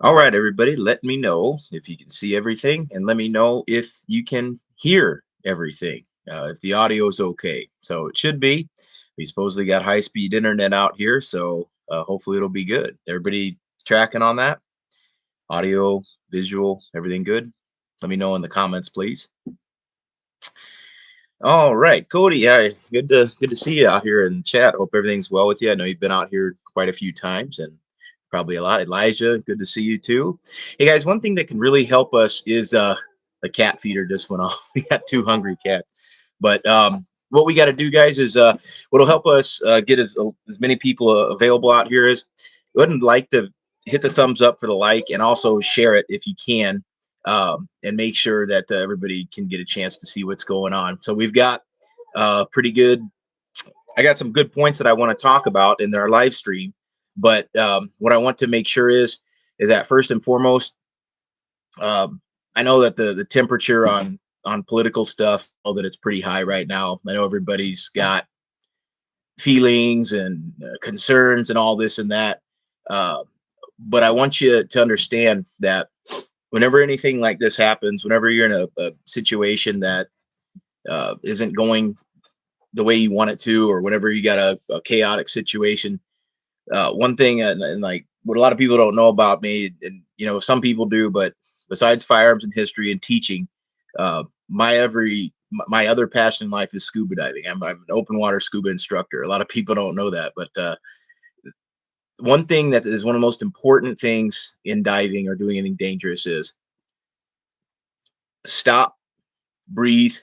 All right, everybody, let me know if you can see everything and let me know if you can hear everything, if the audio is okay. So it should be. We supposedly got high speed internet out here, so hopefully it'll be good. Everybody tracking on that? Audio, visual, everything good? Let me know in the comments, please. All right, Cody. Yeah, good to see you out here in chat. Hope everything's well with you. I know you've been out here quite a few times and probably a lot. Elijah, good to see you too. Hey guys, one thing that can really help us is the cat feeder just went off. We got two hungry cats. But what we got to do, guys, is what'll help us get as many people available out here is go ahead and like to hit the thumbs up for the like and also share it if you can, and make sure that everybody can get a chance to see what's going on. So we've got pretty good. I got some good points that I want to talk about in our live stream, but what I want to make sure is that first and foremost, I know that the temperature on political stuff, I know that it's pretty high right now. I know everybody's got feelings and concerns and all this and that. Uh, but I want you to understand that whenever anything like this happens, whenever you're in a situation that isn't going the way you want it to, or whenever you got a chaotic situation, one thing, and like what a lot of people don't know about me, and some people do, but besides firearms and history and teaching, my other passion in life is scuba diving. I'm an open water scuba instructor. A lot of people don't know that, but one thing that is one of the most important things in diving or doing anything dangerous is stop, breathe,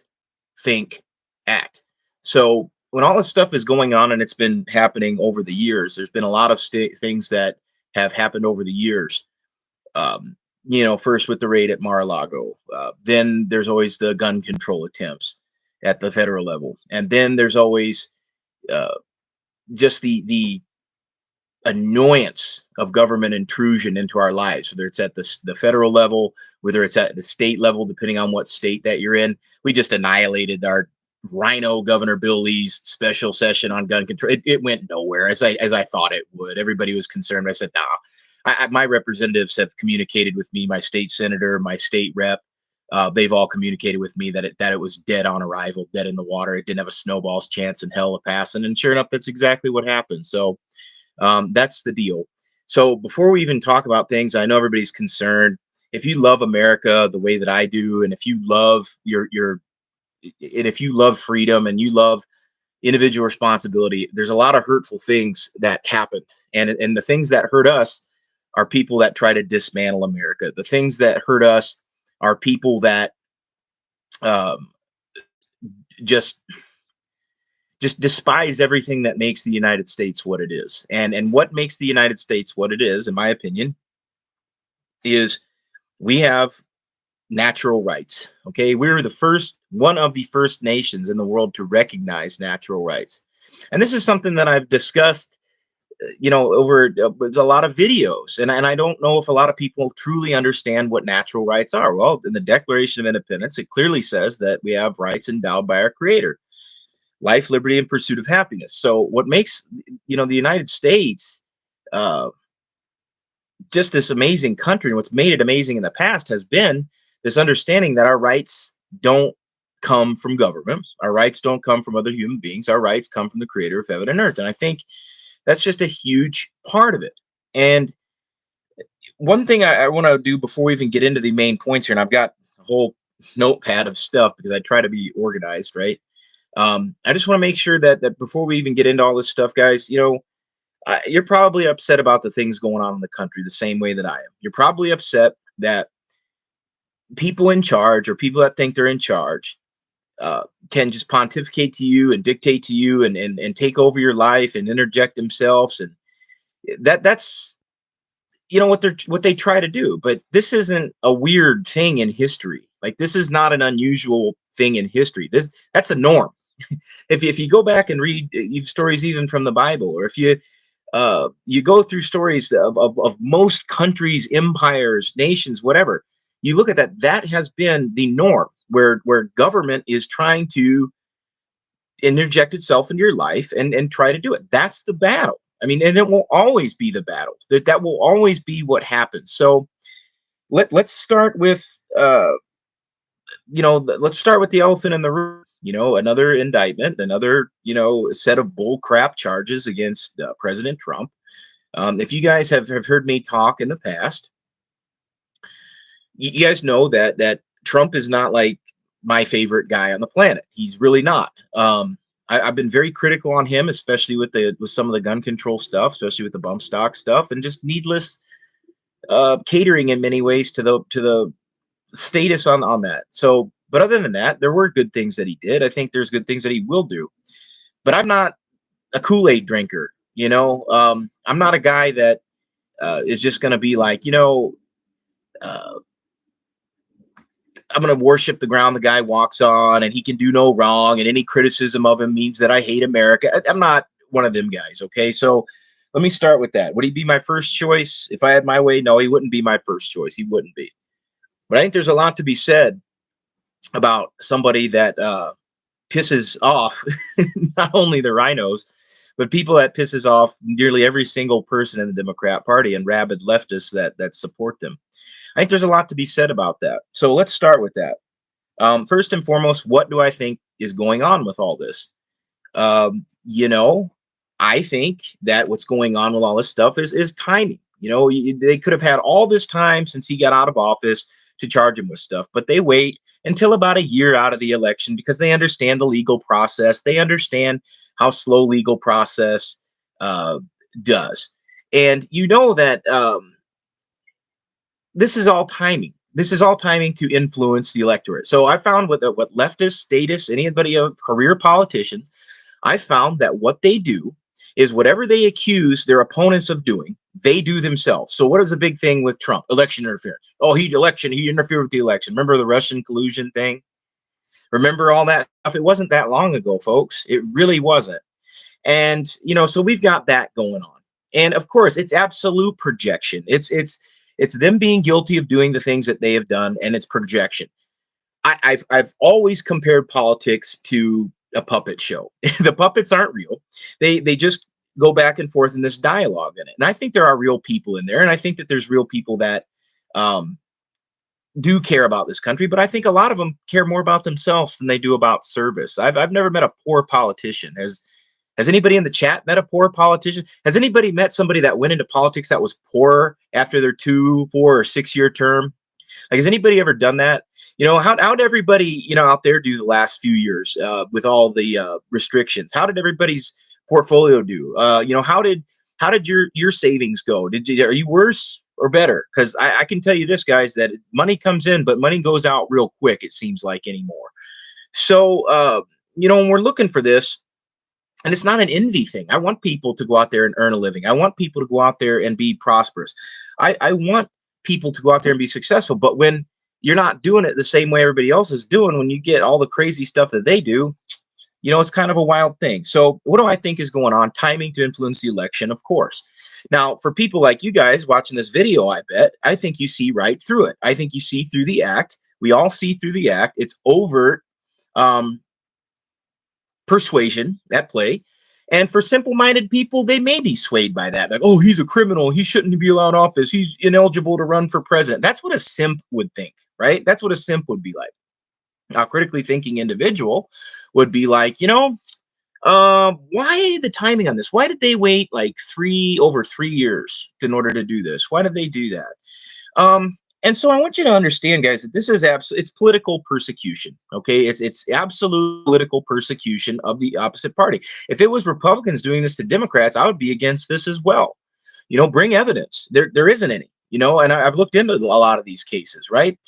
think, act. So when all this stuff is going on and it's been happening over the years, there's been a lot of things that have happened over the years. Um, first with the raid at Mar-a-Lago, then there's always the gun control attempts at the federal level, and then there's always uh, just the annoyance of government intrusion into our lives, whether it's at the federal level, whether it's at the state level, depending on what state that you're in. We just annihilated our Rhino Governor Bill Lee's special session on gun control. It went nowhere as I thought it would. Everybody was concerned. I said, nah. My representatives have communicated with me, my state senator, my state rep. They've all communicated with me that it was dead on arrival, dead in the water. It didn't have a snowball's chance in hell of passing. And sure enough, that's exactly what happened. So that's the deal. So before we even talk about things, I know everybody's concerned. If you love America the way that I do, and if you love and if you love freedom and you love individual responsibility, there's a lot of hurtful things that happen, and the things that hurt us are people that try to dismantle America. The things that hurt us are people that um, just despise everything that makes the United States what it is. And what makes the United States what it is, in my opinion, is we have natural rights. Okay, we were one of the first nations in the world to recognize natural rights, and this is something that I've discussed, over with a lot of videos, and I don't know if a lot of people truly understand what natural rights are. Well, in the Declaration of Independence, it clearly says that we have rights endowed by our Creator: life, liberty, and pursuit of happiness. So what makes the United States uh, just this amazing country, and what's made it amazing in the past, has been this understanding that our rights don't come from government. Our rights don't come from other human beings. Our rights come from the Creator of heaven and earth. And I think that's just a huge part of it. And one thing I want to do before we even get into the main points here, and I've got a whole notepad of stuff because I try to be organized, right? I just want to make sure that before we even get into all this stuff, guys, you're probably upset about the things going on in the country the same way that I am. You're probably upset that people in charge, or people that think they're in charge, can just pontificate to you and dictate to you and take over your life and interject themselves, and that's what they try to do. But this isn't a weird thing in history. Like, this is not an unusual thing in history. That's the norm. If you go back and read stories even from the Bible, or if you go through stories of most countries, empires, nations, whatever, you look at that has been the norm, where government is trying to interject itself into your life and try to do it. That's the battle. I mean, and it will always be the battle. That will always be what happens. So let's start with let's start with the elephant in the room. Another indictment, another set of bull crap charges against President Trump. If you guys have heard me talk in the past, you guys know that Trump is not like my favorite guy on the planet. He's really not. I've been very critical on him, especially with some of the gun control stuff, especially with the bump stock stuff, and just needless catering in many ways to the status on that. So, but other than that, there were good things that he did. I think there's good things that he will do. But I'm not a Kool-Aid drinker. I'm not a guy that is just going to be like, uh, I'm going to worship the ground the guy walks on, and he can do no wrong, and any criticism of him means that I hate America. I'm not one of them guys. Okay, so let me start with that. Would he be my first choice if I had my way? No, he wouldn't be my first choice. He wouldn't be. But I think there's a lot to be said about somebody that pisses off not only the rhinos, but people that pisses off nearly every single person in the Democrat Party and rabid leftists that support them. I think there's a lot to be said about that. So let's start with that. First and foremost, what do I think is going on with all this? I think that what's going on with all this stuff is timing. They could have had all this time since he got out of office to charge him with stuff, but they wait until about a year out of the election because they understand the legal process. They understand how slow legal process does. And that this is all timing. This is all timing to influence the electorate. So I found what leftists, statists, anybody of career politicians, I found that what they do is whatever they accuse their opponents of doing, they do themselves. So what is the big thing with Trump? Election interference. Oh, he interfered with the election. Remember the Russian collusion thing? Remember all that stuff? It wasn't that long ago, folks. It really wasn't. And, so we've got that going on. And of course, it's absolute projection. It's them being guilty of doing the things that they have done, and it's projection. I've always compared politics to a puppet show. The puppets aren't real. They just go back and forth in this dialogue in it. And I think there are real people in there, and I think that there's real people that do care about this country, but I think a lot of them care more about themselves than they do about service. I've never met a poor politician. Has anybody in the chat met a poor politician? Has anybody met somebody that went into politics that was poor after their 2, 4, or 6 year term? Like, has anybody ever done that? How'd everybody, out there do the last few years with all the restrictions? How did everybody's portfolio do? How did your savings go? Are you worse or better? Because I can tell you this, guys, that money comes in, but money goes out real quick, it seems like anymore. So, when we're looking for this, and it's not an envy thing. I want people to go out there and earn a living. I want people to go out there and be prosperous. I want people to go out there and be successful. But when you're not doing it the same way everybody else is doing, when you get all the crazy stuff that they do, it's kind of a wild thing. So what do I think is going on? Timing to influence the election, of course. Now, for people like you guys watching this video, I think you see right through it. I think you see through the act. We all see through the act. It's overt persuasion at play. And for simple-minded people, they may be swayed by that. Like, oh, he's a criminal. He shouldn't be allowed office. He's ineligible to run for president. That's what a simp would think, right? That's what a simp would be like. Now, critically thinking individual would be like, why the timing on this? Why did they wait like over 3 years in order to do this? Why did they do that? And so I want you to understand, guys, that this is it's political persecution. Okay, it's absolute political persecution of the opposite party. If it was Republicans doing this to Democrats, I would be against this as well. Bring evidence. There isn't any. And I've looked into a lot of these cases, right?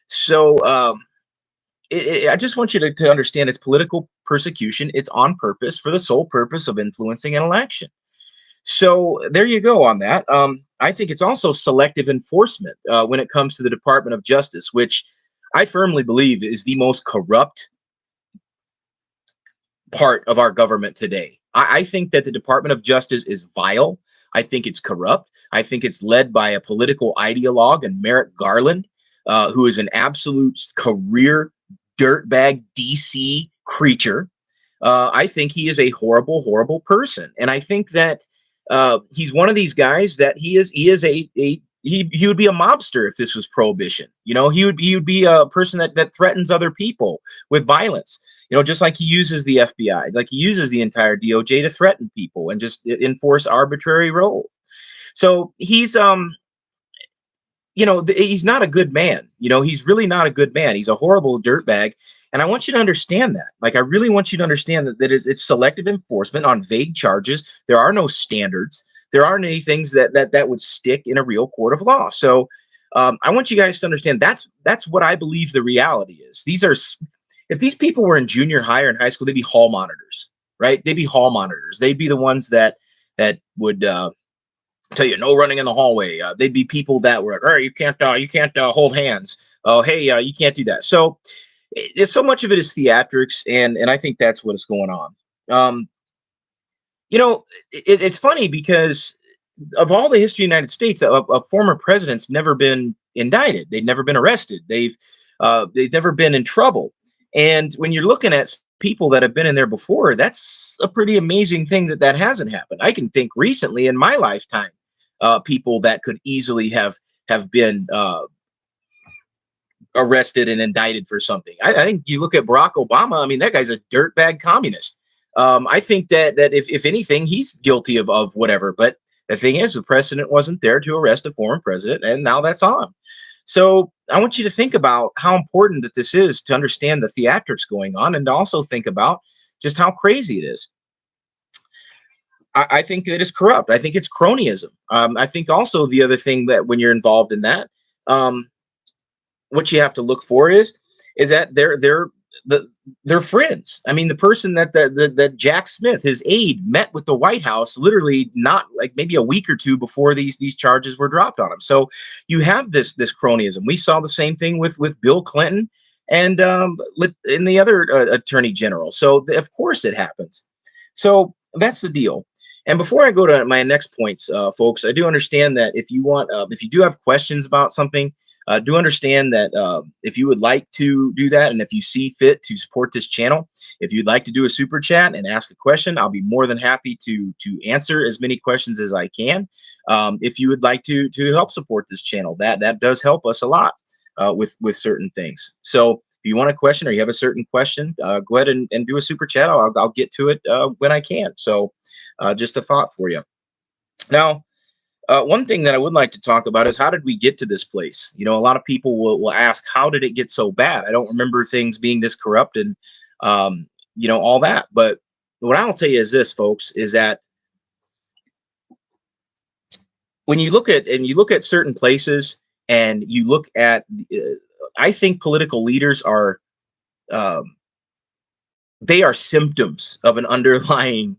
So I just want you to understand it's political persecution. It's on purpose for the sole purpose of influencing an election. So there you go on that. I think it's also selective enforcement when it comes to the Department of Justice, which I firmly believe is the most corrupt part of our government today. I think that the Department of Justice is vile. I think it's corrupt. I think it's led by a political ideologue and Merrick Garland, who is an absolute career dirtbag DC creature. I think he is a horrible, horrible person. And I think that He's one of these guys that he would be a mobster if this was prohibition. He would be a person that threatens other people with violence. Just like he uses the FBI, like he uses the entire DOJ to threaten people and just enforce arbitrary rule. So he's not a good man. He's really not a good man. He's a horrible dirtbag. And I want you to understand that. Like, I really want you to understand it's selective enforcement on vague charges. There are no standards. There aren't any things that would stick in a real court of law. So I want you guys to understand that's what I believe the reality is. If these people were in junior high or in high school, they'd be hall monitors, right? They'd be hall monitors. They'd be the ones that would tell you no running in the hallway. They'd be people that were like, all right, you can't hold hands. Oh, hey, you can't do that. So so much of it is theatrics, and I think that's what is going on. Um, it's funny because of all the history of the United States, a former president's never been indicted. They've never been arrested. They've never been in trouble. And when you're looking at people that have been in there before, that's a pretty amazing thing that hasn't happened. I can think recently in my lifetime, people that could easily have been arrested and indicted for something. I think you look at Barack Obama. I mean, that guy's a dirtbag communist. I think that if anything, he's guilty of whatever. But the thing is, the precedent wasn't there to arrest a former president, and now that's on. So I want you to think about how important that this is to understand the theatrics going on, and to also think about just how crazy it is. I think that it's corrupt. I think it's cronyism. I think also the other thing that when you're involved in that, um, what you have to look for is that they're friends. I mean, the person that Jack Smith, his aide, met with the White House literally not like maybe a week or two before these charges were dropped on him. So you have this cronyism. We saw the same thing with Bill Clinton and in the other attorney general. So of course it happens. So that's the deal. And before I go to my next points, folks, I do understand that if you do have questions about something, do understand that if you would like to do that, and if you see fit to support this channel, if you'd like to do a super chat and ask a question, I'll be more than happy to answer as many questions as I can. If you would like to help support this channel, that does help us a lot with certain things. So if you want a question or you have a certain question, go ahead and do a super chat. I'll get to it when I can. So just a thought for you. Now, one thing that I would like to talk about is how did we get to this place? A lot of people will ask, how did it get so bad? I don't remember things being this corrupt and, all that. But what I'll tell you is this, folks, is that when you look at certain places and you look at, I think political leaders um, they are symptoms of an underlying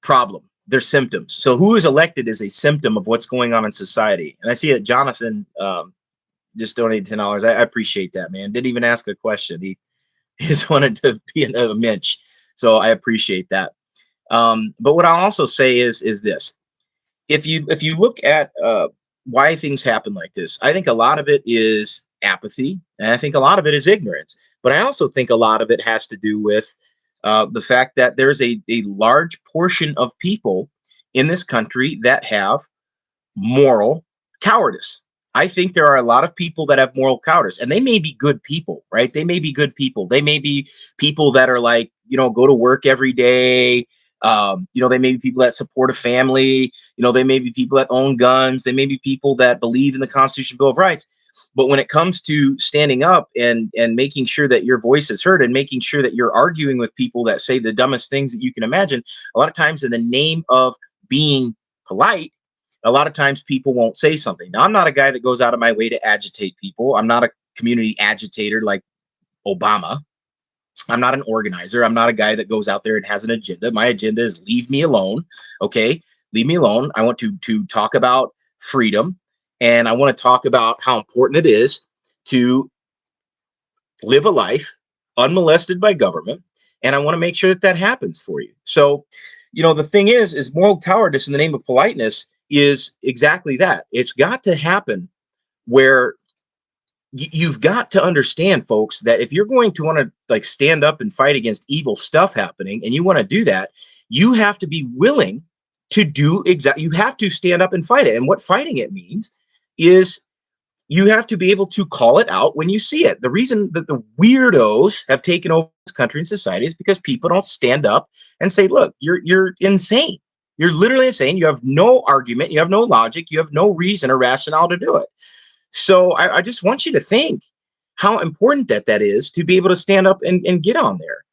problem. They're symptoms. So who is elected is a symptom of what's going on in society. And I see that Jonathan just donated $10. I appreciate that, man. Didn't even ask a question. He just wanted to be a Mitch. So I appreciate that. But what I'll also say is this: if you look at why things happen like this, I think a lot of it is apathy, and I think a lot of it is ignorance. But I also think a lot of it has to do with the fact that there's a large portion of people in this country that have moral cowardice. I think there are a lot of people that have moral cowardice, and they may be good people, right? They may be good people. They may be people that are like, go to work every day. They may be people that support a family. They may be people that own guns. They may be people that believe in the Constitution, Bill of Rights. But when it comes to standing up and making sure that your voice is heard and making sure that you're arguing with people that say the dumbest things that you can imagine, a lot of times in the name of being polite, a lot of times people won't say something. Now, I'm not a guy that goes out of my way to agitate people. I'm not a community agitator like Obama. I'm not an organizer. I'm not a guy that goes out there and has an agenda. My agenda is leave me alone. Okay. Leave me alone. I want to talk about freedom. And I want to talk about how important it is to live a life unmolested by government. And I want to make sure that happens for you. So, the thing is moral cowardice in the name of politeness is exactly that. It's got to happen where you've got to understand, folks, that if you're going to want to like stand up and fight against evil stuff happening, and you want to do that, you have to be willing to do exactly, you have to stand up and fight it. And what fighting it means is you have to be able to call it out when you see it. The reason that the weirdos have taken over this country and society is because people don't stand up and say, look, you're insane. You're literally insane. You have no argument. You have no logic. You have no reason or rationale to do it. So I just want you to think how important that is to be able to stand up and get on there.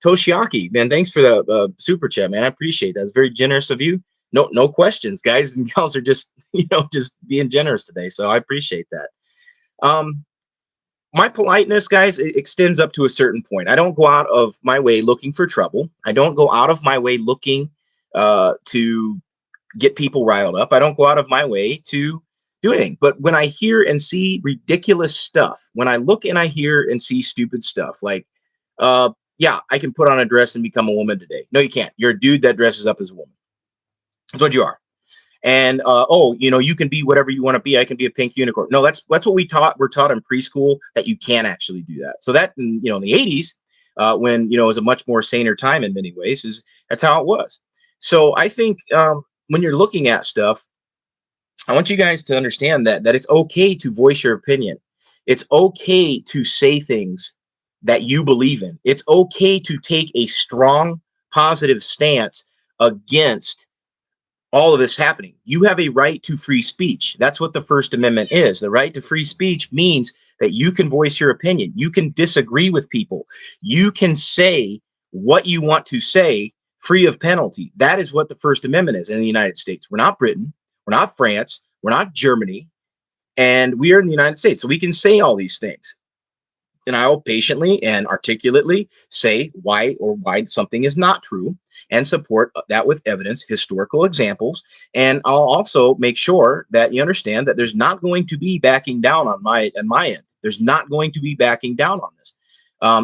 Toshiaki, man, thanks for the super chat, man. I appreciate that. It's very generous of you. No questions, guys and gals are just, just being generous today. So I appreciate that. My politeness, guys, it extends up to a certain point. I don't go out of my way looking for trouble. I don't go out of my way looking to get people riled up. I don't go out of my way to do anything. But when I hear and see ridiculous stuff, when I look and I hear and see stupid stuff, like, yeah, I can put on a dress and become a woman today. No, you can't. You're a dude that dresses up as a woman. That's what you are. And oh, you can be whatever you want to be. I can be a pink unicorn. No, that's what we're taught in preschool, that you can actually do that. So that in the 80s, when it was a much more saner time in many ways, that's how it was. So I think when you're looking at stuff, I want you guys to understand that it's okay to voice your opinion. It's okay to say things that you believe in. It's okay to take a strong, positive stance against all of this happening. You have a right to free speech. That's what the First Amendment is. The right to free speech means that you can voice your opinion. You can disagree with people. You can say what you want to say free of penalty. That is what the First Amendment is in the United States. We're not Britain. We're not France. We're not Germany. And we are in the United States. So we can say all these things. And I will patiently and articulately say why something is not true, and support that with evidence, historical examples. And I'll also make sure that you understand that there's not going to be backing down on my end. There's not going to be backing down on this.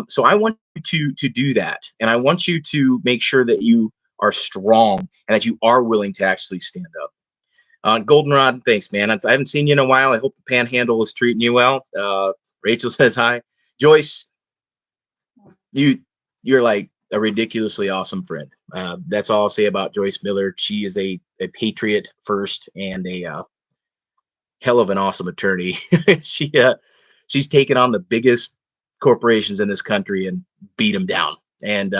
So I want you to do that. And I want you to make sure that you are strong and that you are willing to actually stand up. Goldenrod, thanks, man. I haven't seen you in a while. I hope the panhandle is treating you well. Rachel says hi. Joyce, you're like a ridiculously awesome friend. That's all I'll say about Joyce Miller. She is a patriot first and a hell of an awesome attorney. She's taken on the biggest corporations in this country and beat them down. And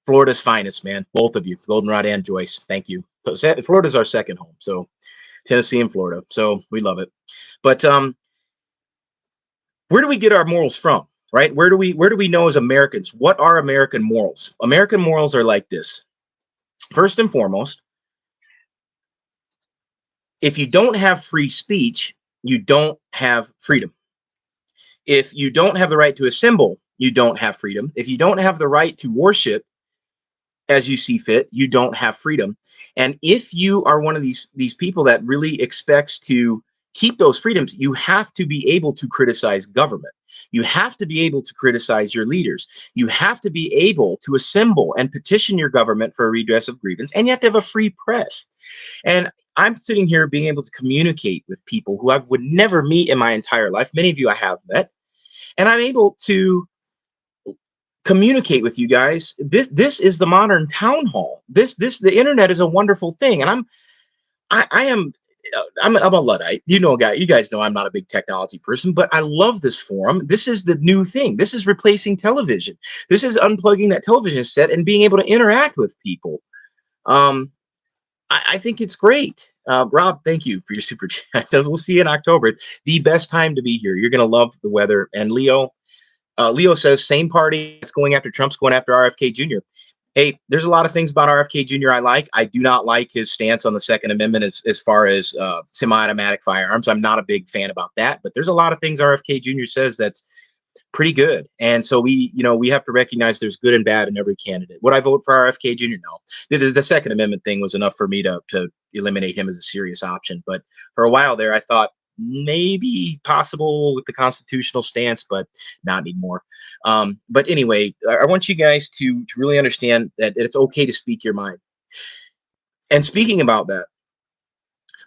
Florida's finest, man. Both of you, Goldenrod and Joyce. Thank you. So Florida's our second home. So Tennessee and Florida. So we love it. But where do we get our morals from? Right? Where do we know as Americans? What are American morals? American morals are like this. First and foremost, if you don't have free speech, you don't have freedom. If you don't have the right to assemble, you don't have freedom. If you don't have the right to worship as you see fit, you don't have freedom. And if you are one of these people that really expects to keep those freedoms, you have to be able to criticize government. You have to be able to criticize your leaders. You have to be able to assemble and petition your government for a redress of grievance, and you have to have a free press. And I'm sitting here being able to communicate with people who I would never meet in my entire life. Many of you I have met, and I'm able to communicate with you guys. This is the modern town hall. The internet is a wonderful thing, and I'm a Luddite. You guys know I'm not a big technology person, but I love this forum. This is the new thing. This is replacing television. This is unplugging that television set and being able to interact with people. I think it's great. Rob, thank you for your super chat. We'll see you in October. It's the best time to be here. You're going to love the weather. And Leo says, same party that's going after Trump's going after RFK Jr. Hey, there's a lot of things about RFK Jr. I like. I do not like his stance on the Second Amendment as far as semi-automatic firearms. I'm not a big fan about that, but there's a lot of things RFK Jr. says that's pretty good. And so we have to recognize there's good and bad in every candidate. Would I vote for RFK Jr.? No. The Second Amendment thing was enough for me to eliminate him as a serious option. But for a while there, I thought maybe possible with the constitutional stance, but not anymore. But anyway, I want you guys to really understand that it's okay to speak your mind. And speaking about that,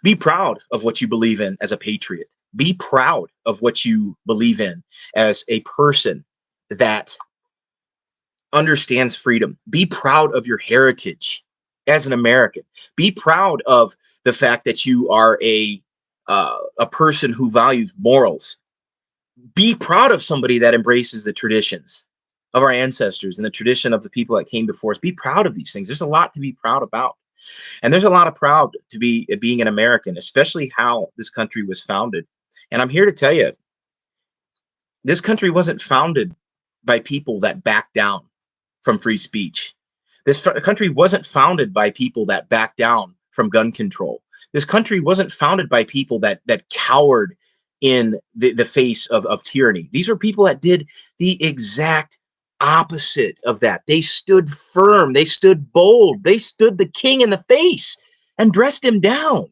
be proud of what you believe in as a patriot. Be proud of what you believe in as a person that understands freedom. Be proud of your heritage. as an American. Be proud of the fact that you are a person who values morals. Be proud of somebody that embraces the traditions of our ancestors and the tradition of the people that came before us. Be proud of these things. There's a lot to be proud about. And there's a lot of proud to be being an American, especially how this country was founded. And I'm here to tell you, this country wasn't founded by people that backed down from free speech. This country wasn't founded by people that backed down from gun control. This country wasn't founded by people that cowered in the face of tyranny. These are people that did the exact opposite of that. They stood firm. They stood bold. They stood the king in the face and dressed him down.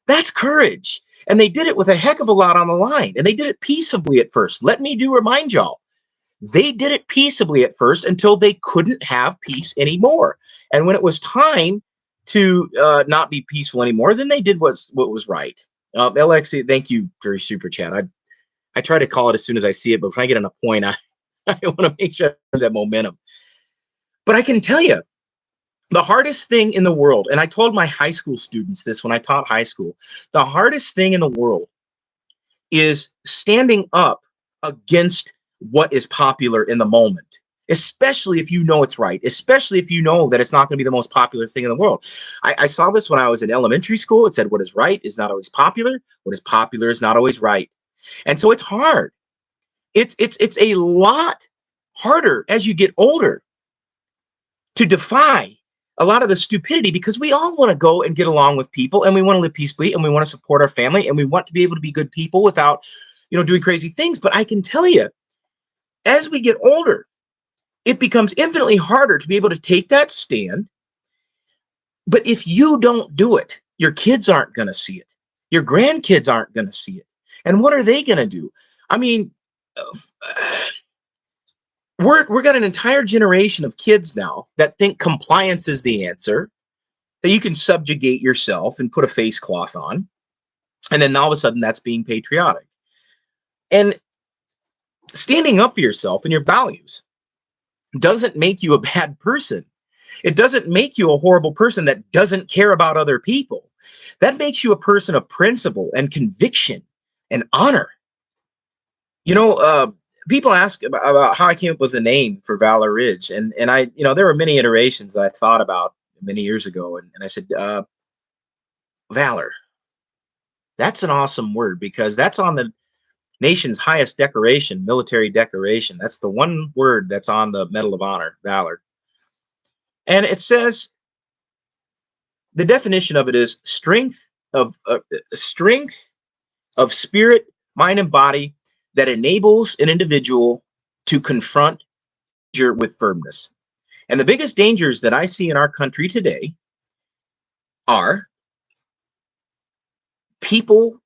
That's courage. And they did it with a heck of a lot on the line. And they did it peaceably at first. Let me remind y'all, they did it peaceably at first until they couldn't have peace anymore. And when it was time to not be peaceful anymore, then they did what was right. LX, thank you for your super chat. I try to call it as soon as I see it, but when I get on a point, I want to make sure there's that momentum. But I can tell you, the hardest thing in the world, and I told my high school students this when I taught high school, the hardest thing in the world is standing up against what is popular in the moment, especially if you know it's right, especially if you know that it's not going to be the most popular thing in the world. I saw this when I was in elementary school. It said what is right is not always popular. What is popular is not always right. And so it's hard. It's a lot harder as you get older to defy a lot of the stupidity, because we all want to go and get along with people, and we want to live peacefully, and we want to support our family, and we want to be able to be good people without, doing crazy things. But I can tell you, as we get older, it becomes infinitely harder to be able to take that stand. But if you don't do it, your kids aren't going to see it. Your grandkids aren't going to see it. And what are they going to do? I mean, we're got an entire generation of kids now that think compliance is the answer, that you can subjugate yourself and put a face cloth on, and then all of a sudden that's being patriotic. And standing up for yourself and your values doesn't make you a bad person. It doesn't make you a horrible person that doesn't care about other people. That makes you a person of principle and conviction and honor. People ask about how I came up with the name for Valor Ridge. And I, there were many iterations that I thought about many years ago. And I said, Valor. That's an awesome word, because that's on the nation's highest decoration, military decoration. That's the one word that's on the Medal of Honor, Valor. And it says, the definition of it is strength of spirit, mind, and body that enables an individual to confront danger with firmness. And the biggest dangers that I see in our country today are people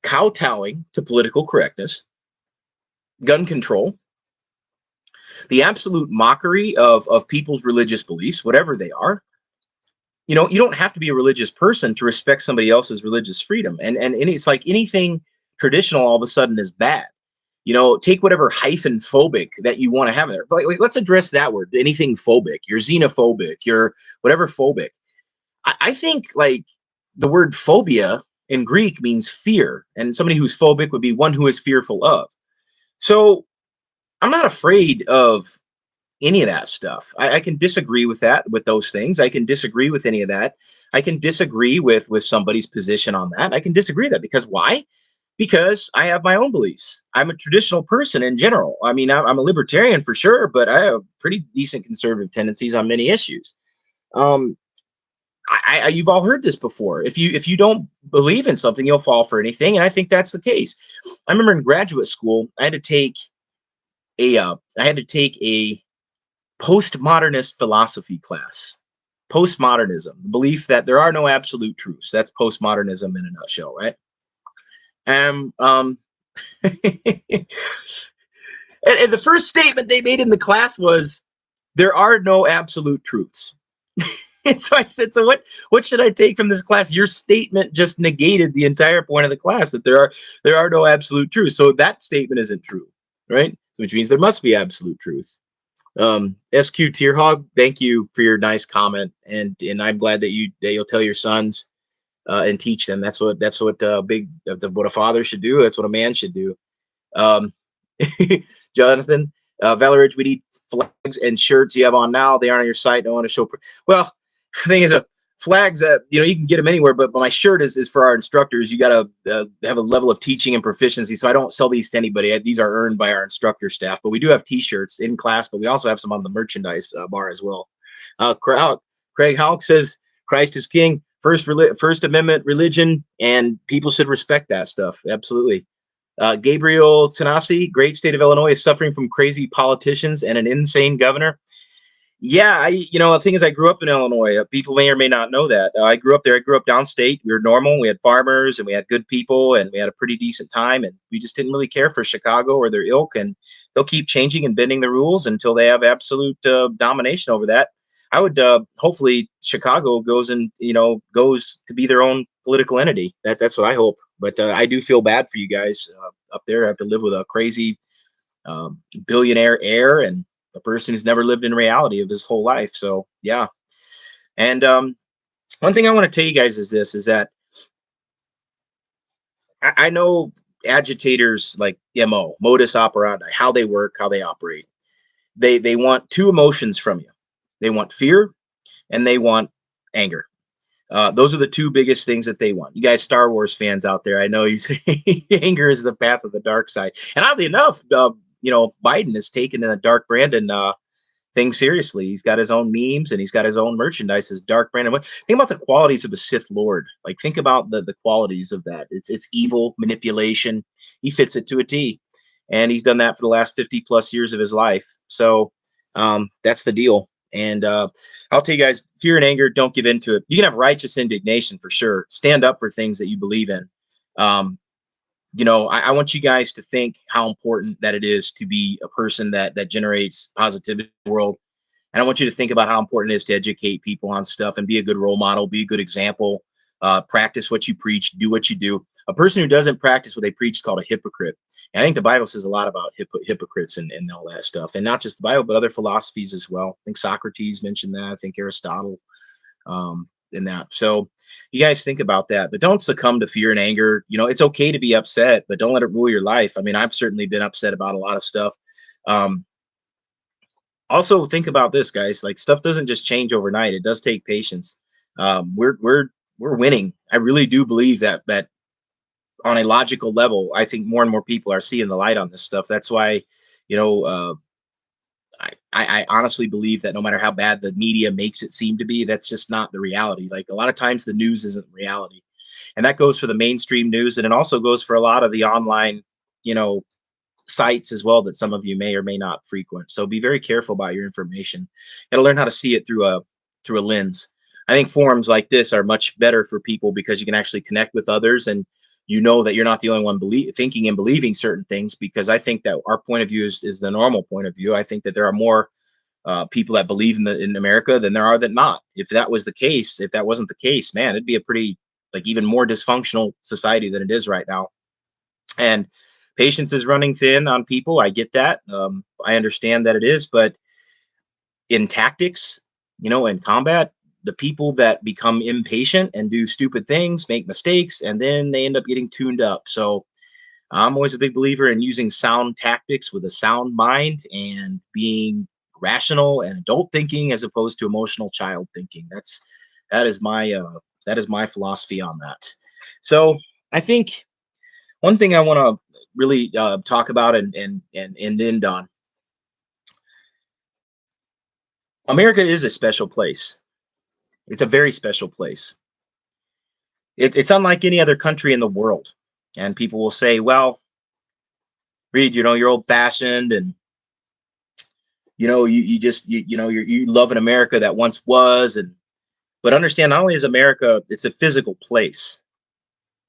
kowtowing to political correctness, gun control, the absolute mockery of people's religious beliefs, whatever they are. You don't have to be a religious person to respect somebody else's religious freedom. And it's like anything traditional all of a sudden is bad. Take whatever hyphen phobic that you want to have there. Like, let's address that word. Anything phobic, you're xenophobic, you're whatever phobic. I think like the word phobia in Greek means fear, and somebody who's phobic would be one who is fearful of. So I'm not afraid of any of that stuff. I can disagree with those things. I can disagree with any of that. I can disagree with somebody's position on that. I can disagree with that, because why? Because I have my own beliefs. I'm a traditional person in general. I mean, I'm a libertarian for sure, but I have pretty decent conservative tendencies on many issues. You've all heard this before. If you don't believe in something, you'll fall for anything, and I think that's the case. I remember in graduate school, I had to take a postmodernist philosophy class. Postmodernism, the belief that there are no absolute truths. That's postmodernism in a nutshell, right? And the first statement they made in the class was, there are no absolute truths. And so I said, so what should I take from this class? Your statement just negated the entire point of the class, that there are no absolute truths. So that statement isn't true, right? So which means there must be absolute truths. SQ Tierhog, thank you for your nice comment, and I'm glad that you'll tell your sons and teach them. That's what what a father should do. That's what a man should do. Um, Jonathan, Valor, we need flags and shirts you have on now. They aren't on your site. Don't want to show. Well, the thing is, flags that you can get them anywhere, but my shirt is for our instructors. You got to have a level of teaching and proficiency. So I don't sell these to anybody. These are earned by our instructor staff. But we do have T-shirts in class, but we also have some on the merchandise bar as well. Craig Houck says Christ is King. First Amendment religion, and people should respect that stuff. Absolutely. Gabriel Tanasi, great state of Illinois, is suffering from crazy politicians and an insane governor. Yeah, the thing is, I grew up in Illinois. People may or may not know that. I grew up there. I grew up downstate. We were normal. We had farmers and we had good people and we had a pretty decent time. And we just didn't really care for Chicago or their ilk. And they'll keep changing and bending the rules until they have absolute domination over that. I would hopefully Chicago goes to be their own political entity. That's what I hope. But I do feel bad for you guys up there. I have to live with a crazy billionaire heir and a person who's never lived in reality of his whole life. So yeah. And one thing I want to tell you guys is this: is that I know agitators like modus operandi, how they work, how they operate. They want two emotions from you. They want fear and they want anger. Those are the two biggest things that they want. You guys, Star Wars fans out there, I know you say anger is the path of the dark side. And oddly enough, Biden has taken the Dark Brandon thing seriously. He's got his own memes and he's got his own merchandise as Dark Brandon. Think about the qualities of a Sith Lord. Like, think about the qualities of that. It's evil, manipulation. He fits it to a T. And he's done that for the last 50 plus years of his life. So that's the deal. And I'll tell you guys, fear and anger, don't give into it. You can have righteous indignation for sure. Stand up for things that you believe in. I want you guys to think how important that it is to be a person that generates positivity in the world. And I want you to think about how important it is to educate people on stuff and be a good role model, be a good example, practice what you preach, do what you do. A person who doesn't practice what they preach is called a hypocrite. And I think the Bible says a lot about hypocrites and all that stuff. And not just the Bible, but other philosophies as well. I think Socrates mentioned that. I think Aristotle in that. So you guys think about that, but don't succumb to fear and anger. It's okay to be upset, but don't let it rule your life. I mean, I've certainly been upset about a lot of stuff. Also think about this, guys. Like, stuff doesn't just change overnight. It does take patience. We're winning. I really do believe that on a logical level, I think more and more people are seeing the light on this stuff. That's why, I honestly believe that no matter how bad the media makes it seem to be, that's just not the reality. Like, a lot of times the news isn't reality. And that goes for the mainstream news. And it also goes for a lot of the online, sites as well that some of you may or may not frequent. So be very careful about your information. You gotta learn how to see it through a lens. I think forums like this are much better for people because you can actually connect with others and that you're not the only one thinking and believing certain things, because I think that our point of view is the normal point of view. I think that there are more people that believe in America than there are that not. If that wasn't the case, man, it'd be a pretty, like, even more dysfunctional society than it is right now. And patience is running thin on people. I get that. I understand that it is, but in tactics, in combat, the people that become impatient and do stupid things make mistakes, and then they end up getting tuned up. So I'm always a big believer in using sound tactics with a sound mind and being rational and adult thinking as opposed to emotional child thinking. That is my philosophy on that. So I think one thing I want to really talk about and end on. America is a special place. It's a very special place. It's unlike any other country in the world. And people will say, well, Reid, you're old fashioned and you love an America that once was. But understand, not only is America, it's a physical place,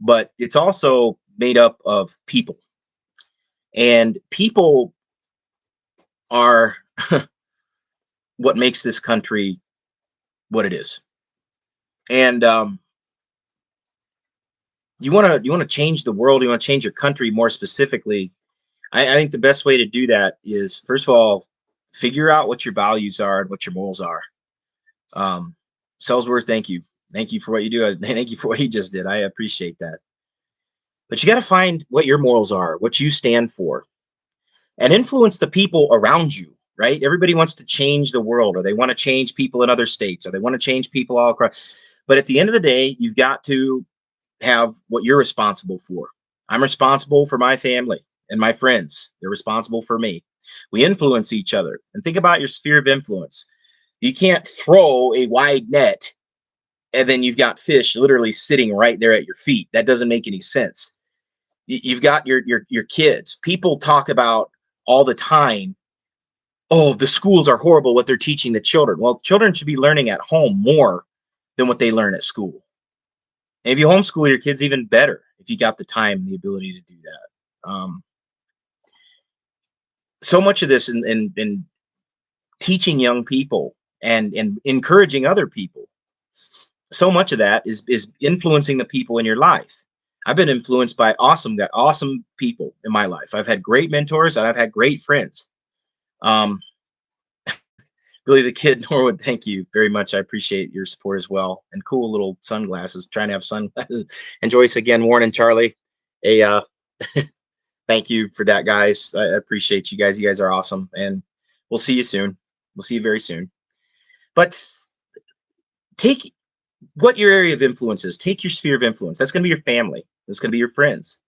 but it's also made up of people. And people are what makes this country what it is. And you want to change the world, you want to change your country more specifically. I think the best way to do that is, first of all, Figure out what your values are and what your morals are. Um, Sellsworth, thank you. Thank you for what you do. Thank you for what you just did. I appreciate that. But you got to find what your morals are, what you stand for, and influence the people around you, right? Everybody wants to change the world, or they want to change people in other states, or they want to change people all across. But at the end of the day, you've got to have what you're responsible for. I'm responsible for my family and my friends. They're responsible for me. We influence each other. And think about your sphere of influence. You can't throw a wide net and then you've got fish literally sitting right there at your feet. That doesn't make any sense. You've got your kids. People talk about all the time, oh, the schools are horrible what they're teaching the children. Well, children should be learning at home more than what they learn at school. And if you homeschool your kids, even better if you got the time and the ability to do that. So much of this in teaching young people and encouraging other people, so much of that is influencing the people in your life. I've been influenced by awesome people in my life. I've had great mentors and I've had great friends. Um, Billy the Kid Norwood, thank you very much. I appreciate your support as well. And cool little sunglasses, trying to have sunglasses. And Joyce again, Warren and Charlie. Thank you for that, guys. I appreciate you guys. You guys are awesome. And we'll see you soon. We'll see you very soon. But take what your area of influence is. Take your sphere of influence. That's going to be your family. That's going to be your friends.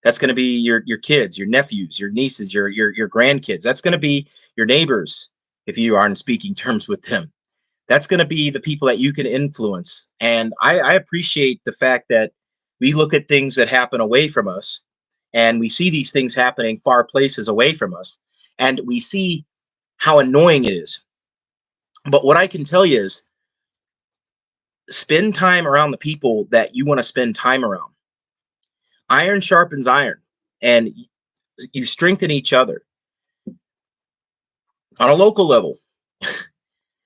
That's going to be your kids, your nephews, your nieces, your grandkids. That's going to be your neighbors if you are in speaking terms with them. That's going to be the people that you can influence. And I appreciate the fact that we look at things that happen away from us and we see these things happening far places away from us and we see how annoying it is. But what I can tell you is spend time around the people that you want to spend time around. Iron sharpens iron, and you strengthen each other. On a local level,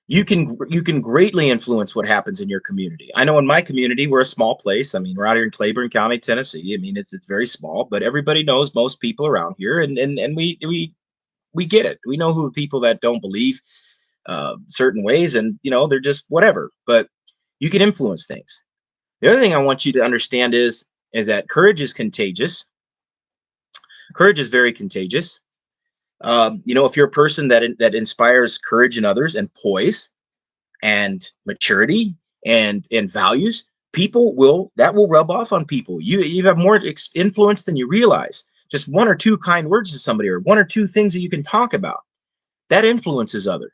you can greatly influence what happens in your community. I know in my community, we're a small place. I mean, we're out here in Claiborne County, Tennessee. I mean, it's very small, but everybody knows most people around here, and we get it. We know who people that don't believe certain ways, and they're just whatever. But you can influence things. The other thing I want you to understand is that courage is contagious. Courage is very contagious. If you're a person that inspires courage in others and poise and maturity and values, people will rub off on people. You have more influence than you realize. Just one or two kind words to somebody, or one or two things that you can talk about, that influences other.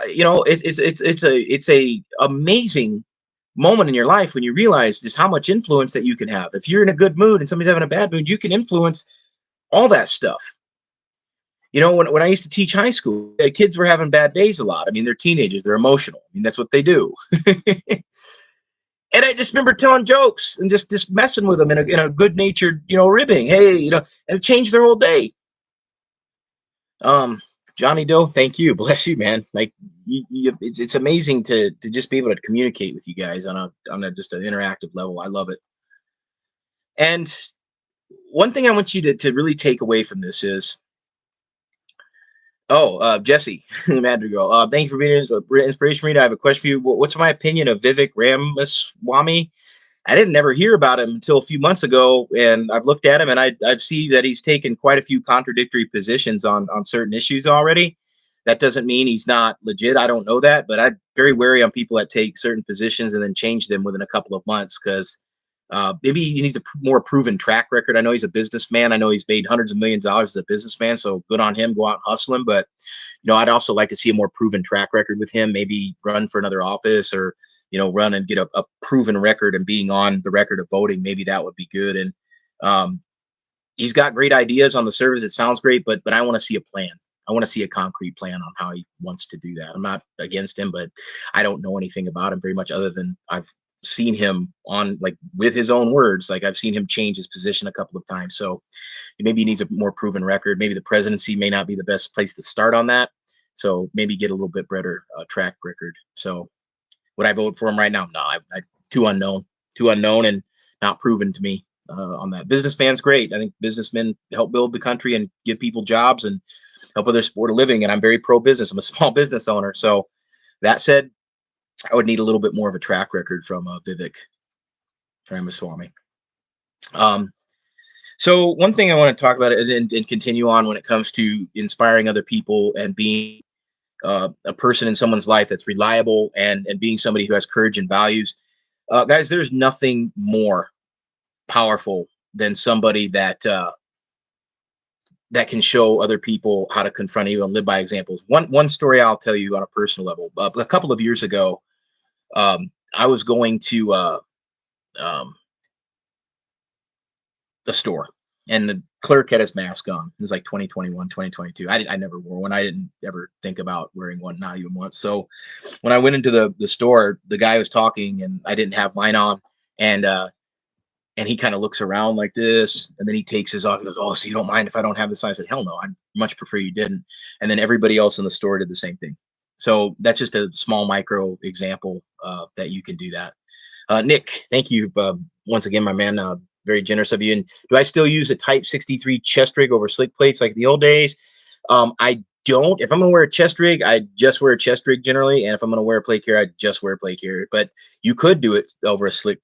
It's a amazing moment in your life when you realize just how much influence that you can have. If you're in a good mood and somebody's having a bad mood, you can influence all that stuff. When I used to teach high school, kids were having bad days a lot. I mean, they're teenagers, they're emotional. I mean, that's what they do. And I just remember telling jokes and just messing with them in a good natured, ribbing. Hey, and it changed their whole day. Johnny Doe, thank you. Bless you, man. Like it's amazing to just be able to communicate with you guys on a just an interactive level. I love it. And one thing I want you to really take away from this is, Jesse Madrigal, thank you for being an inspiration reader. I have a question for you. What's my opinion of Vivek Ramaswamy? I didn't never hear about him until a few months ago, and I've looked at him, and I've seen that he's taken quite a few contradictory positions on certain issues already. That doesn't mean he's not legit. I don't know that, but I'm very wary on people that take certain positions and then change them within a couple of months because maybe he needs a more proven track record. I know he's a businessman. I know he's made hundreds of millions of dollars as a businessman, so good on him. Go out and hustle him. But I'd also like to see a more proven track record with him. Maybe run for another office or run and get a proven record and being on the record of voting. Maybe that would be good. And he's got great ideas on the surface. It sounds great, but I want to see a plan. I want to see a concrete plan on how he wants to do that. I'm not against him, but I don't know anything about him very much other than I've seen him on, like, with his own words. Like, I've seen him change his position a couple of times. So maybe he needs a more proven record. Maybe the presidency may not be the best place to start on that. So maybe get a little bit better track record. So would I vote for him right now? No, I too unknown and not proven to me on that. Businessman's great. I think businessmen help build the country and give people jobs, and help others support a living, and I'm very pro business. I'm a small business owner. So that said, I would need a little bit more of a track record from Vivek Ramaswamy. Um, so one thing I want to talk about and continue on when it comes to inspiring other people and being a person in someone's life that's reliable and being somebody who has courage and values. Guys, there's nothing more powerful than somebody that can show other people how to confront evil and live by examples. One story I'll tell you on a personal level. A couple of years ago, I was going to um, the store, and the clerk had his mask on. It was like 2021, 2022. I never wore one. I didn't ever think about wearing one, not even once. So when I went into the store, the guy was talking, and I didn't have mine on, and and he kind of looks around like this, and then he takes his off. He goes, "Oh, so you don't mind if I don't have this?" I said, "Hell no, I'd much prefer you didn't." And then everybody else in the store did the same thing. So that's just a small micro example that you can do that. Nick, thank you once again, my man. Very generous of you. And do I still use a Type 63 chest rig over slick plates like the old days? I don't. If I'm going to wear a chest rig, I just wear a chest rig generally. And if I'm going to wear a plate carrier, I just wear a plate carrier. But you could do it over a slick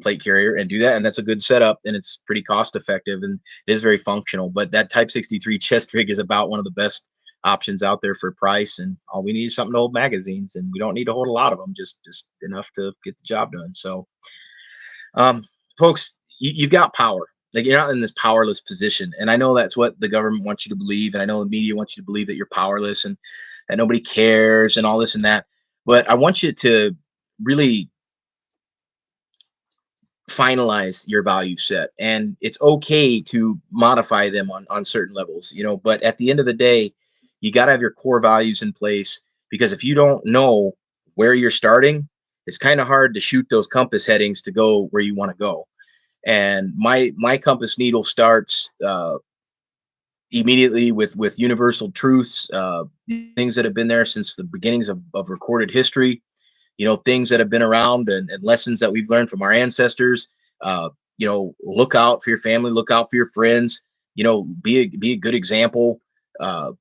plate carrier and do that. And that's a good setup. And it's pretty cost effective and it is very functional. But that Type 63 chest rig is about one of the best options out there for price. And all we need is something to hold magazines. And we don't need to hold a lot of them, just enough to get the job done. So, um, folks, you've got power. Like you're not in this powerless position, and I know that's what the government wants you to believe, and I know the media wants you to believe that you're powerless and that nobody cares and all this and that. But I want you to really finalize your value set, and it's okay to modify them on certain levels, you know. But at the end of the day, you got to have your core values in place because if you don't know where you're starting, it's kind of hard to shoot those compass headings to go where you want to go. And my compass needle starts immediately with universal truths, things that have been there since the beginnings of recorded history, you know, things that have been around and lessons that we've learned from our ancestors. You know, look out for your family, look out for your friends, you know, be a good example, uh,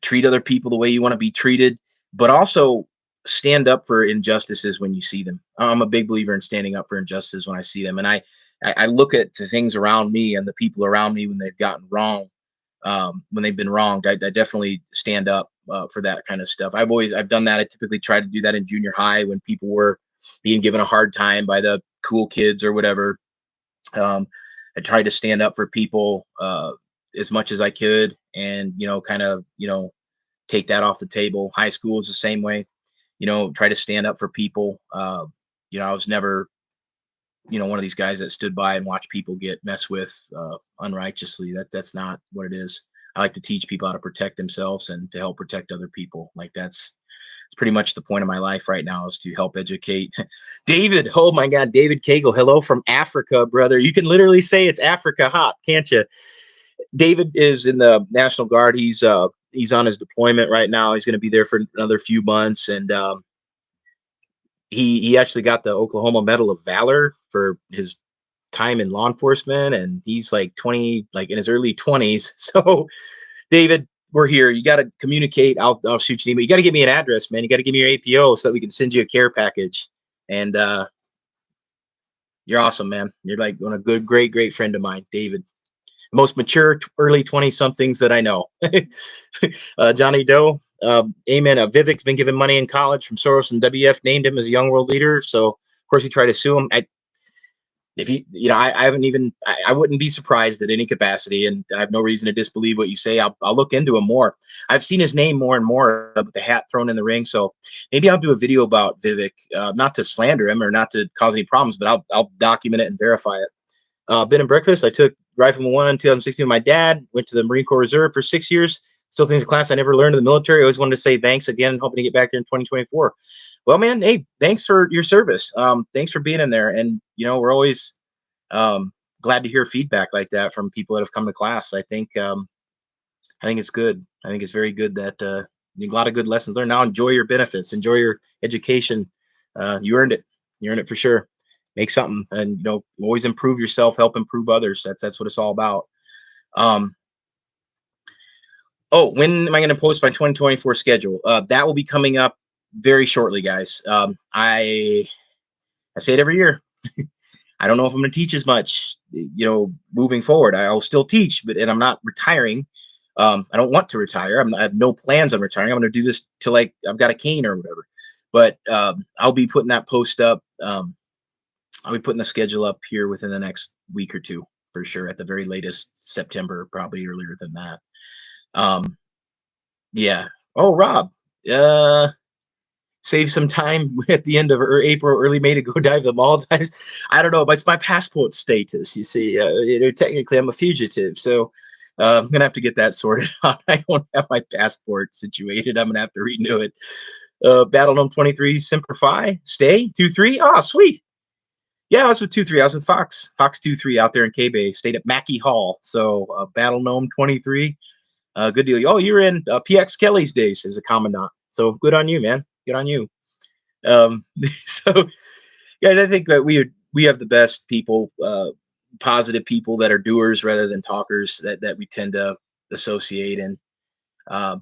treat other people the way you want to be treated, but also stand up for injustices when you see them. I'm a big believer in standing up for injustices when I see them. And I look at the things around me and the people around me when they've gotten wrong, when they've been wronged. I definitely stand up for that kind of stuff. I've done that. I typically try to do that in junior high when people were being given a hard time by the cool kids or whatever. Um, I tried to stand up for people as much as I could, and you know, kind of take that off the table. High school is the same way. You know, try to stand up for people. You know, I was never one of these guys that stood by and watched people get messed with unrighteously. That's not what it is. I like to teach people how to protect themselves and to help protect other people. Like it's pretty much the point of my life right now is to help educate. David, oh my God, David Cagle, hello from Africa, brother. You can literally say it's Africa hot, can't you? David is in the National Guard. He's on his deployment right now. He's going to be there for another few months, and he actually got the Oklahoma Medal of Valor for his time in law enforcement, and he's like 20, like in his early 20s. So, David, we're here. You got to communicate. I'll shoot you an email. You got to give me an address, man. You got to give me your APO so that we can send you a care package. And you're awesome, man. You're like a good, great friend of mine, David. Most mature early 20 somethings that I know. Johnny Doe, amen. Vivek's been given money in college from Soros, and WF named him as a young world leader. So, of course, he tried to sue him. If I haven't even, I wouldn't be surprised at any capacity, and I have no reason to disbelieve what you say. I'll look into him more. I've seen his name more and more with the hat thrown in the ring. So maybe I'll do a video about Vivek, not to slander him or not to cause any problems, but I'll document it and verify it. Bed and breakfast. I took Rifleman 1 in 2016 with my dad, went to the Marine Corps Reserve for 6 years. Still things in class I never learned in the military. I always wanted to say thanks again, hoping to get back here in 2024. Well, man, hey, thanks for your service. Thanks for being in there. And, we're always glad to hear feedback like that from people that have come to class. I think it's good. I think it's very good that a lot of good lessons learned. Now enjoy your benefits, enjoy your education. You earned it. You earned it for sure. Make something, and always improve yourself, help improve others. That's what it's all about. Oh, when am I going to post my 2024 schedule? That will be coming up very shortly, guys. I say it every year. I don't know if I'm going to teach as much, moving forward. I'll still teach, and I'm not retiring. I don't want to retire. I have no plans on retiring. I'm going to do this till like I've got a cane or whatever. But I'll be putting that post up. I'll be putting the schedule up here within the next week or two for sure. At the very latest, September, probably earlier than that. Um, yeah. Oh, Rob. Uh, Save some time at the end of April, early May to go dive the Maldives. I don't know, but it's my passport status. You see, technically I'm a fugitive, so I'm gonna have to get that sorted out. I don't have my passport situated. I'm gonna have to renew it. Battle Gnome 23 Semper Fi. Stay 2-3. Ah, sweet. Yeah, I was with 2-3. I was with Fox 2-3 out there in K Bay. Stayed at Mackey Hall. So Battle Gnome 23. Good deal. Oh, you're in PX Kelly's days as a commandant. So good on you, man. Good on you. So, guys, I think that we have the best people, positive people that are doers rather than talkers that we tend to associate, and uh,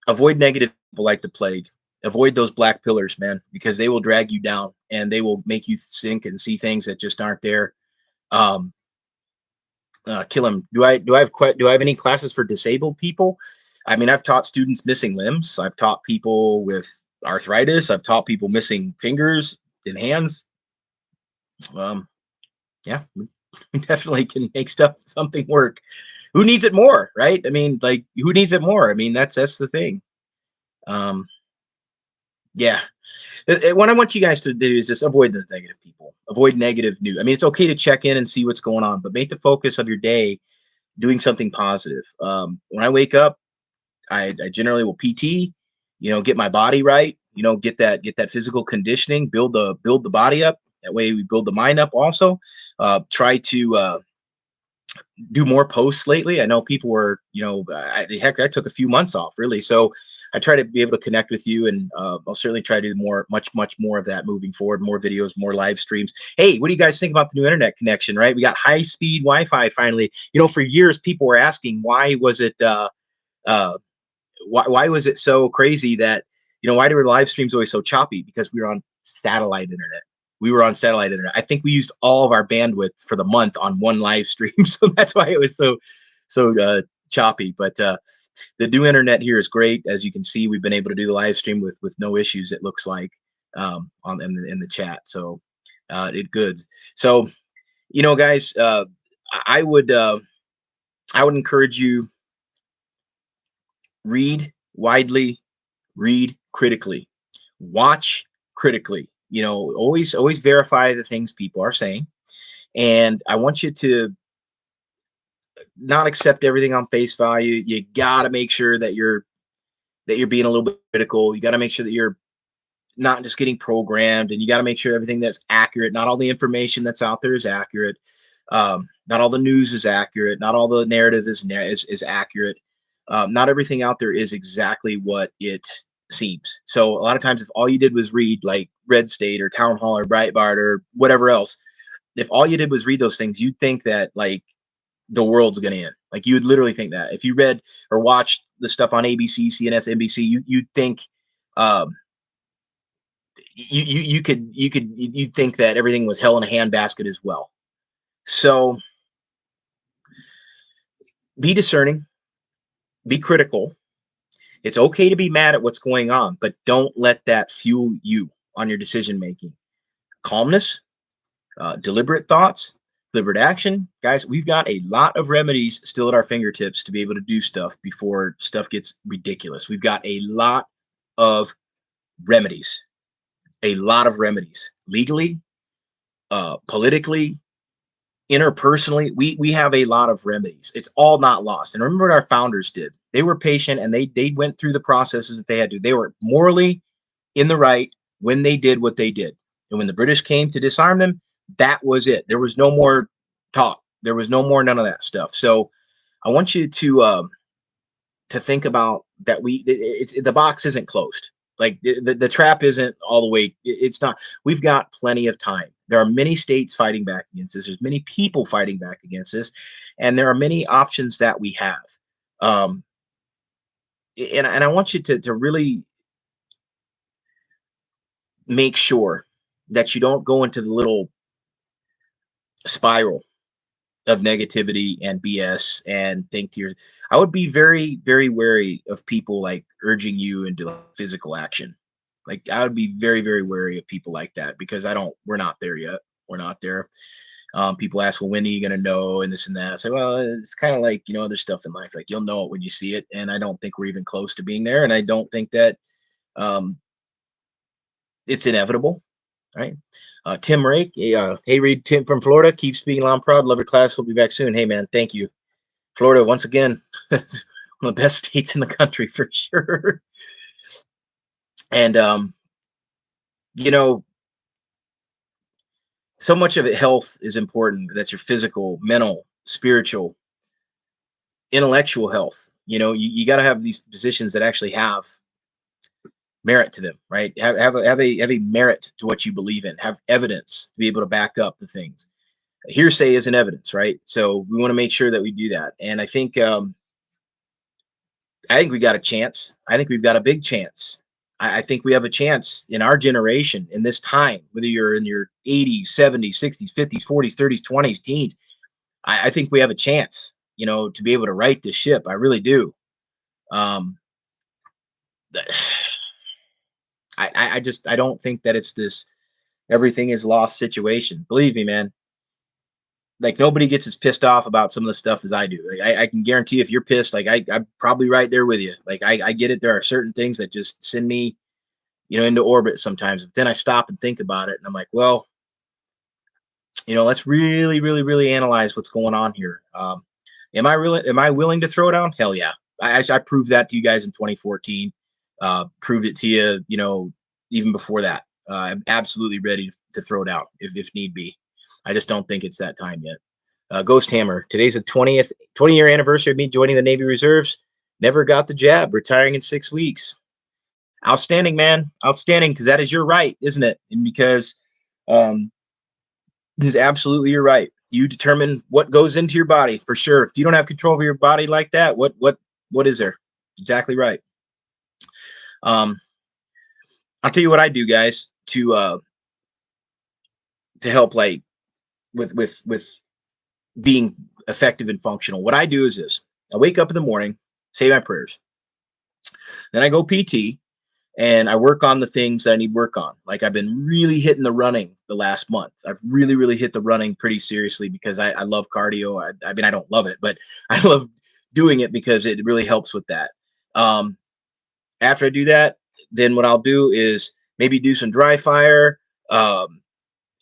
avoid negative people like the plague. Avoid those black pillars, man, because they will drag you down and they will make you sink and see things that just aren't there. Um, Kill him. Do I have any classes for disabled people? I mean, I've taught students missing limbs. I've taught people with arthritis. I've taught people missing fingers and hands. Um, yeah, we definitely can make something work. Who needs it more, right? I mean, like, who needs it more? I mean, that's the thing. Um, yeah. What I want you guys to do is just avoid the negative people, avoid negative news. I mean, it's okay to check in and see what's going on, but make the focus of your day doing something positive. When I wake up, I generally will PT, get my body right, get that physical conditioning, build the body up. That way we build the mind up also. Try to do more posts lately. I know people were, I took a few months off really. So I try to be able to connect with you, and I'll certainly try to do much more of that moving forward, more videos, more live streams. Hey, what do you guys think about the new internet connection, right? We got high speed Wi-Fi finally. For years people were asking, uh, why was it so crazy that, why were live streams always so choppy? Because we were on satellite internet. We were on satellite internet. I think we used all of our bandwidth for the month on one live stream, so that's why it was so choppy. But the new internet here is great. As you can see, we've been able to do the live stream with no issues. It looks like, on in the chat. So it goods. So, guys, I would encourage you, read widely, read critically, watch critically. Always verify the things people are saying, and I want you to not accept everything on face value. You got to make sure that you're being a little bit critical. You got to make sure that you're not just getting programmed, and you got to make sure everything that's accurate. Not all the information that's out there is accurate. Not all the news is accurate. Not all the narrative is accurate. Not everything out there is exactly what it seems. So a lot of times, if all you did was read like Red State or Town Hall or Breitbart or whatever else, if all you did was read those things, you'd think that like the world's going to end. Like, you would literally think that if you read or watched the stuff on ABC, CNS, NBC, you'd think, um, you'd think that everything was hell in a handbasket as well. So be discerning, be critical. It's okay to be mad at what's going on, but don't let that fuel you on your decision making. Calmness, deliberate thoughts, deliberate action. Guys, we've got a lot of remedies still at our fingertips to be able to do stuff before stuff gets ridiculous. We've got a lot of remedies, legally, politically, interpersonally. We have a lot of remedies. It's all not lost. And remember what our founders did. They were patient, and they went through the processes that they had to. They were morally in the right when they did what they did. And when the British came to disarm them, that was it. There was no more talk. There was no more none of that stuff. So I want you to think about that. The box isn't closed. Like the trap isn't all the way. It's not. We've got plenty of time. There are many states fighting back against this. There's many people fighting back against this, and there are many options that we have. Um, and I want you to really make sure that you don't go into the little spiral of negativity and BS and think to your I would be very, very wary of people like urging you into like, physical action. Like I would be very, very wary of people like that because we're not there yet. We're not there. People ask, well, when are you gonna know? And this and that. I say, well, it's kind of like, other stuff in life. Like you'll know it when you see it. And I don't think we're even close to being there. And I don't think that um it's inevitable, right? Tim Rake, hey Reid, Tim from Florida, keep speaking loud and proud. Love your class. We'll be back soon. Hey man, thank you. Florida, once again, one of the best states in the country for sure. And you know, so much of it, health is important. That's your physical, mental, spiritual, intellectual health. You got to have these positions that actually have merit to them, right? Have a merit to what you believe in. Have evidence to be able to back up the things. Hearsay isn't evidence, right? So we want to make sure that we do that. And I think we got a chance. I think we've got a big chance. I think we have a chance in our generation, in this time, whether you're in your 80s, 70s, 60s, 50s, 40s, 30s, 20s, teens. I think we have a chance, to be able to right this ship. I really do. Um, I don't think that it's this everything is lost situation. Believe me, man. Like nobody gets as pissed off about some of the stuff as I do. Like, I can guarantee if you're pissed, like I'm probably right there with you. Like I get it. There are certain things that just send me, into orbit sometimes. But then I stop and think about it, and I'm like, well, let's really, really, really analyze what's going on here. Am I willing to throw down? Hell yeah. I proved that to you guys in 2014. Proved it to you, even before that. I'm absolutely ready to throw down if need be. I just don't think it's that time yet. Ghost Hammer. Today's the 20-year anniversary of me joining the Navy Reserves. Never got the jab. Retiring in 6 weeks. Outstanding, man. Outstanding, because that is your right, isn't it? And because um, it is absolutely your right. You determine what goes into your body for sure. If you don't have control over your body like that, what is there? Exactly right. Um, I'll tell you what I do, guys, to help like with being effective and functional. What I do is this: I wake up in the morning, say my prayers, then I go PT, and I work on the things that I need work on. Like I've been really hitting the running the last month. I've really, really hit the running pretty seriously because I love cardio. I mean, I don't love it, but I love doing it because it really helps with that. Um, After I do that, then what I'll do is maybe do some dry fire.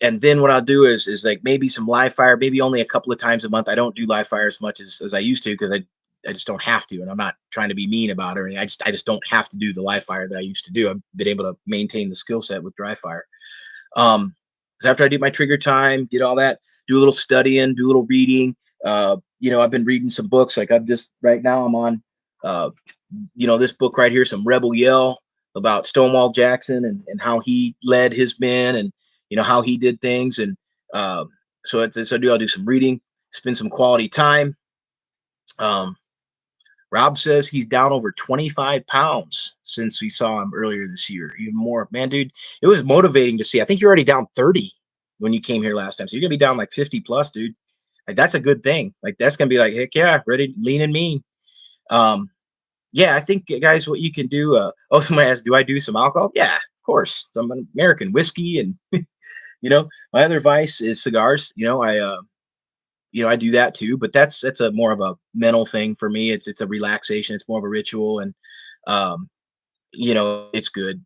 And then what I'll do is like maybe some live fire, maybe only a couple of times a month. I don't do live fire as much as I used to because I just don't have to, and I'm not trying to be mean about it. I just don't have to do the live fire that I used to do. I've been able to maintain the skill set with dry fire. Um, so after I do my trigger time, get all that, do a little studying, do a little reading. I've been reading some books. Like I'm just right now I'm on uh this book right here, some Rebel Yell about Stonewall Jackson and how he led his men and how he did things. And I'll do some reading, spend some quality time. Um, Rob says he's down over 25 pounds since we saw him earlier this year. Even more, man, dude. It was motivating to see. I think you're already down 30 when you came here last time, so you're gonna be down like 50 plus, dude. Like that's a good thing. Like that's gonna be like, heck yeah, ready, lean and mean. Um, yeah, I think guys, what you can do. Somebody asked, do I do some alcohol? Yeah, of course. Some American whiskey, and my other vice is cigars. I do that too, but that's a more of a mental thing for me. It's a relaxation. It's more of a ritual, and um, it's good.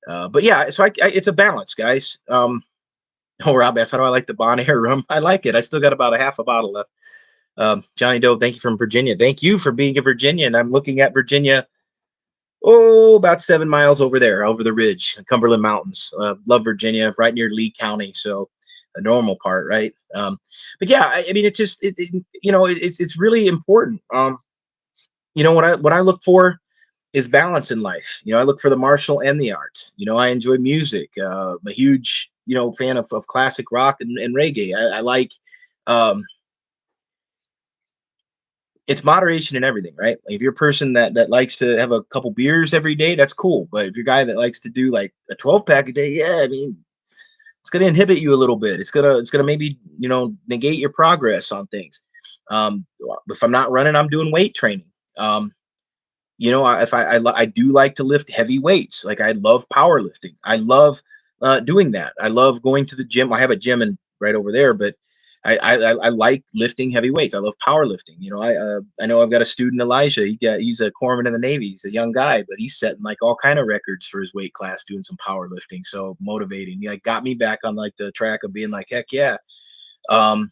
But yeah, so it's a balance, guys. Oh, Rob asked, how do I like the Bon Air rum? I like it. I still got about a half a bottle left. Johnny Doe, thank you from Virginia. Thank you for being in Virginia. And I'm looking at Virginia. Oh, about 7 miles over there, over the ridge, the Cumberland Mountains. Love Virginia, right near Lee County. So the normal part, right? But yeah, I mean, it's just, it's really important. What I look for is balance in life. I look for the martial and the arts. I enjoy music. I'm a huge, fan of classic rock and reggae. I like, um, it's moderation in everything, right? Like if you're a person that likes to have a couple beers every day, that's cool. But if you're a guy that likes to do like a 12 pack a day, yeah, I mean, it's going to inhibit you a little bit. It's gonna maybe negate your progress on things. If I'm not running, I'm doing weight training. If I do like to lift heavy weights. Like I love powerlifting. I love doing that. I love going to the gym. I have a gym right over there, but I like lifting heavy weights. I love powerlifting. I know I've got a student, Elijah. He's a corpsman in the Navy. He's a young guy, but he's setting like all kind of records for his weight class doing some powerlifting. So motivating. He like got me back on like the track of being like, heck yeah. Um,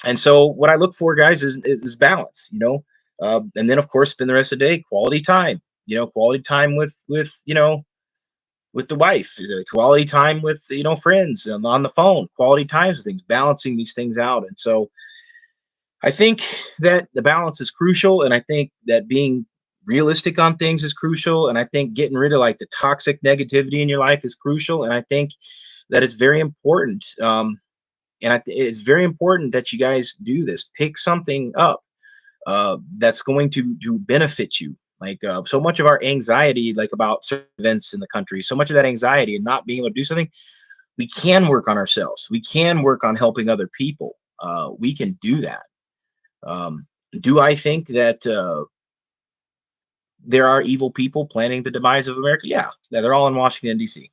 and so what I look for, guys, is balance. And then of course spend the rest of the day quality time. Quality time with the wife, quality time with friends on the phone, quality times with things, balancing these things out. And so I think that the balance is crucial, and I think that being realistic on things is crucial, and I think getting rid of like the toxic negativity in your life is crucial, and I think that it's very important. It's very important that you guys do this. Pick something up that's going to benefit you. Like so much of our anxiety, like about certain events in the country, so much of that anxiety and not being able to do something, we can work on ourselves. We can work on helping other people. We can do that. Um, do I think that there are evil people planning the demise of America? Yeah, they're all in Washington D.C.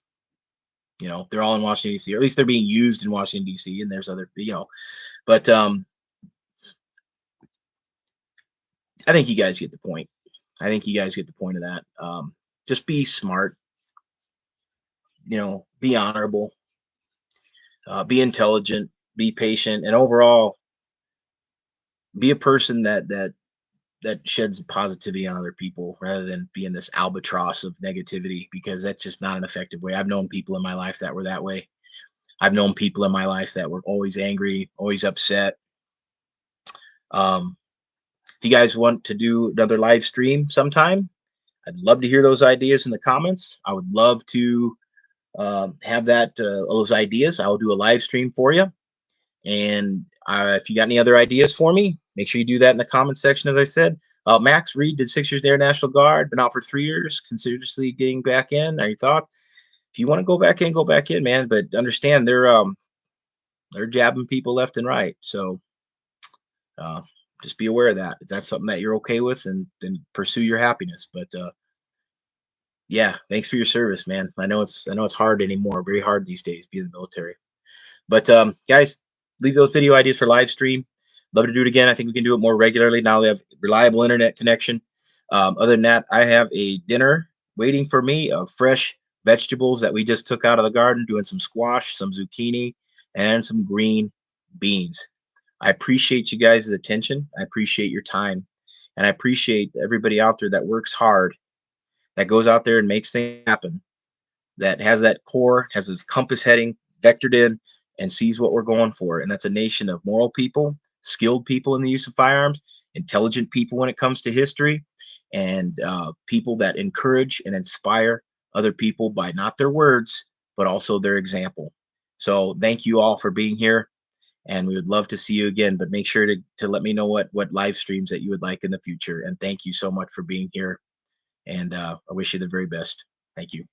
They're all in Washington D.C. Or at least they're being used in Washington D.C. And there's other, but I think you guys get the point. I think you guys get the point of that. Just be smart, be honorable, be intelligent, be patient, and overall be a person that sheds positivity on other people rather than being this albatross of negativity, because that's just not an effective way. I've known people in my life that were that way. I've known people in my life that were always angry, always upset. If you guys want to do another live stream sometime, I'd love to hear those ideas in the comments. I would love to have those ideas. I will do a live stream for you. And if you got any other ideas for me, make sure you do that in the comment section. As I said, Max Reid did 6 years in the Air National Guard, been out for 3 years, considerously getting back in. Are you thought? If you want to go back in, man. But understand they're jabbing people left and right. So uh, just be aware of that. If that's something that you're okay with, and then pursue your happiness. But yeah, thanks for your service, man. I know it's hard anymore, very hard these days, being in the military. But guys, leave those video ideas for live stream. Love to do it again. I think we can do it more regularly now we have reliable internet connection. Other than that, I have a dinner waiting for me of fresh vegetables that we just took out of the garden, doing some squash, some zucchini, and some green beans. I appreciate you guys' attention. I appreciate your time. And I appreciate everybody out there that works hard, that goes out there and makes things happen, that has that core, has this compass heading vectored in, and sees what we're going for. And that's a nation of moral people, skilled people in the use of firearms, intelligent people when it comes to history, and people that encourage and inspire other people by not their words, but also their example. So thank you all for being here. And we would love to see you again, but make sure to let me know what live streams that you would like in the future. And thank you so much for being here. And I wish you the very best. Thank you.